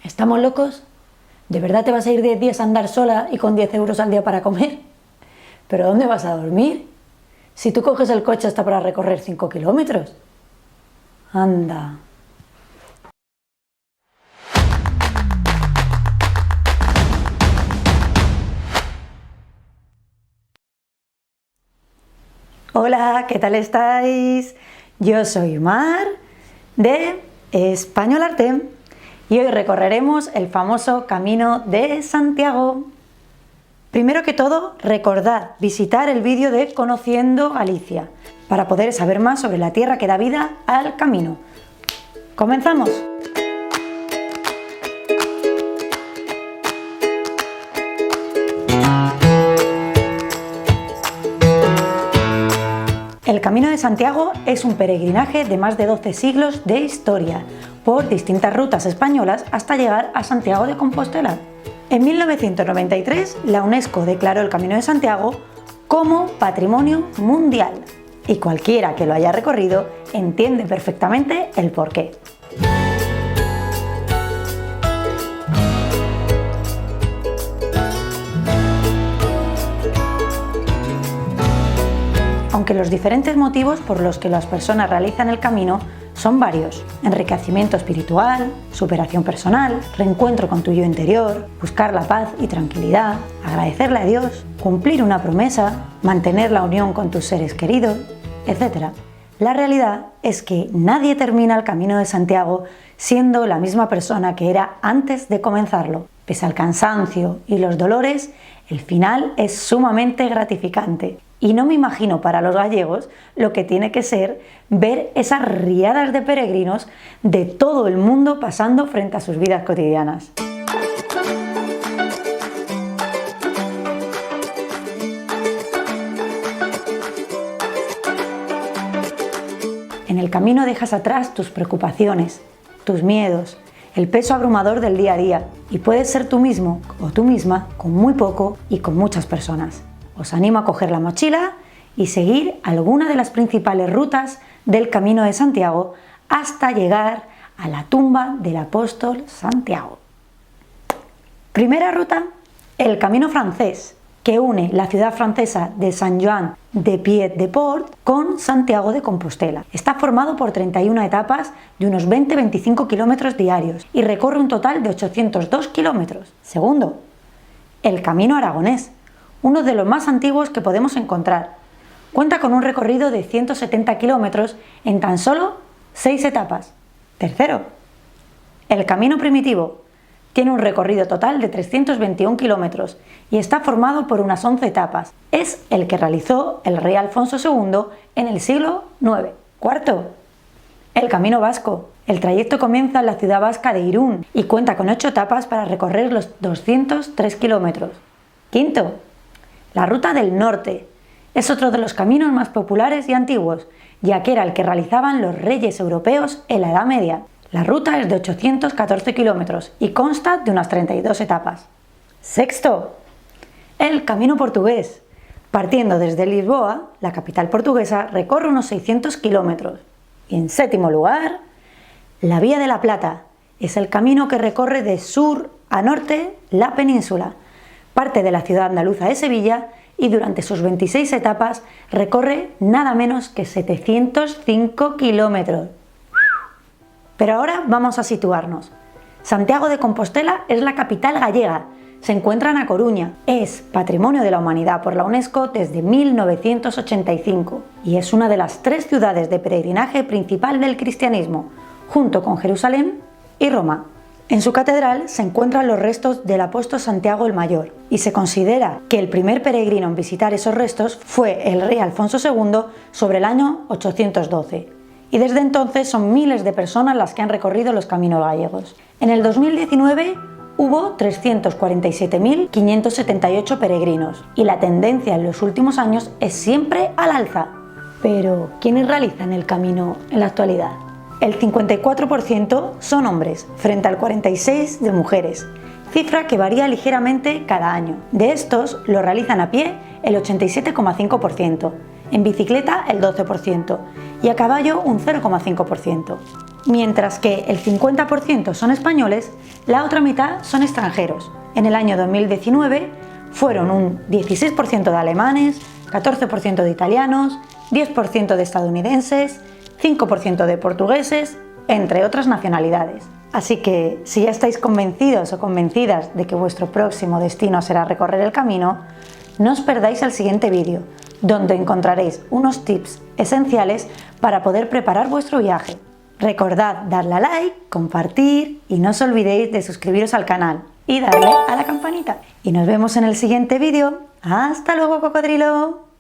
¿Estamos locos? ¿De verdad te vas a ir 10 días a andar sola y con 10 euros al día para comer? ¿Pero dónde vas a dormir? Si tú coges el coche hasta para recorrer 5 kilómetros. Anda. Hola, ¿qué tal estáis? Yo soy Mar de Español Arte y hoy recorreremos el famoso Camino de Santiago. Primero que todo, recordad visitar el vídeo de Conociendo Galicia para poder saber más sobre la tierra que da vida al camino. ¡Comenzamos! El Camino de Santiago es un peregrinaje de más de 12 siglos de historia, por distintas rutas españolas hasta llegar a Santiago de Compostela. En 1993, la UNESCO declaró el Camino de Santiago como Patrimonio Mundial, y cualquiera que lo haya recorrido entiende perfectamente el porqué. Aunque los diferentes motivos por los que las personas realizan el camino son varios: enriquecimiento espiritual, superación personal, reencuentro con tu yo interior, buscar la paz y tranquilidad, agradecerle a Dios, cumplir una promesa, mantener la unión con tus seres queridos, etc. La realidad es que nadie termina el Camino de Santiago siendo la misma persona que era antes de comenzarlo. Pese al cansancio y los dolores, el final es sumamente gratificante. Y no me imagino para los gallegos lo que tiene que ser ver esas riadas de peregrinos de todo el mundo pasando frente a sus vidas cotidianas. En el camino dejas atrás tus preocupaciones, tus miedos, el peso abrumador del día a día, y puedes ser tú mismo o tú misma con muy poco y con muchas personas. Os animo a coger la mochila y seguir alguna de las principales rutas del Camino de Santiago hasta llegar a la tumba del apóstol Santiago. Primera ruta, el Camino francés, que une la ciudad francesa de Saint-Jean-de-Pied-de-Port con Santiago de Compostela. Está formado por 31 etapas de unos 20-25 kilómetros diarios y recorre un total de 802 kilómetros. Segundo, el Camino aragonés, uno de los más antiguos que podemos encontrar. Cuenta con un recorrido de 170 kilómetros en tan solo 6 etapas. Tercero, el Camino primitivo. Tiene un recorrido total de 321 kilómetros y está formado por unas 11 etapas. Es el que realizó el rey Alfonso II en el siglo IX. Cuarto, el Camino vasco. El trayecto comienza en la ciudad vasca de Irún y cuenta con 8 etapas para recorrer los 203 kilómetros. Quinto, la Ruta del Norte. Es otro de los caminos más populares y antiguos, ya que era el que realizaban los reyes europeos en la Edad Media. La ruta es de 814 kilómetros y consta de unas 32 etapas. Sexto, el Camino portugués. Partiendo desde Lisboa, la capital portuguesa, recorre unos 600 kilómetros. Y en séptimo lugar, la Vía de la Plata. Es el camino que recorre de sur a norte la península. Parte de la ciudad andaluza de Sevilla y durante sus 26 etapas recorre nada menos que 705 kilómetros. Pero ahora vamos a situarnos. Santiago de Compostela es la capital gallega, se encuentra en A Coruña, es Patrimonio de la Humanidad por la UNESCO desde 1985 y es una de las 3 ciudades de peregrinaje principal del cristianismo, junto con Jerusalén y Roma. En su catedral se encuentran los restos del apóstol Santiago el Mayor y se considera que el primer peregrino en visitar esos restos fue el rey Alfonso II sobre el año 812 y desde entonces son miles de personas las que han recorrido los caminos gallegos. En el 2019 hubo 347.578 peregrinos y la tendencia en los últimos años es siempre al alza. Pero, ¿quiénes realizan el camino en la actualidad? El 54% son hombres, frente al 46% de mujeres, cifra que varía ligeramente cada año. De estos, lo realizan a pie el 87,5%, en bicicleta el 12% y a caballo un 0,5%. Mientras que el 50% son españoles, la otra mitad son extranjeros. En el año 2019 fueron un 16% de alemanes, 14% de italianos, 10% de estadounidenses, 5% de portugueses, entre otras nacionalidades. Así que, si ya estáis convencidos o convencidas de que vuestro próximo destino será recorrer el camino, no os perdáis el siguiente vídeo, donde encontraréis unos tips esenciales para poder preparar vuestro viaje. Recordad darle a like, compartir y no os olvidéis de suscribiros al canal y darle a la campanita. Y nos vemos en el siguiente vídeo. ¡Hasta luego, cocodrilo!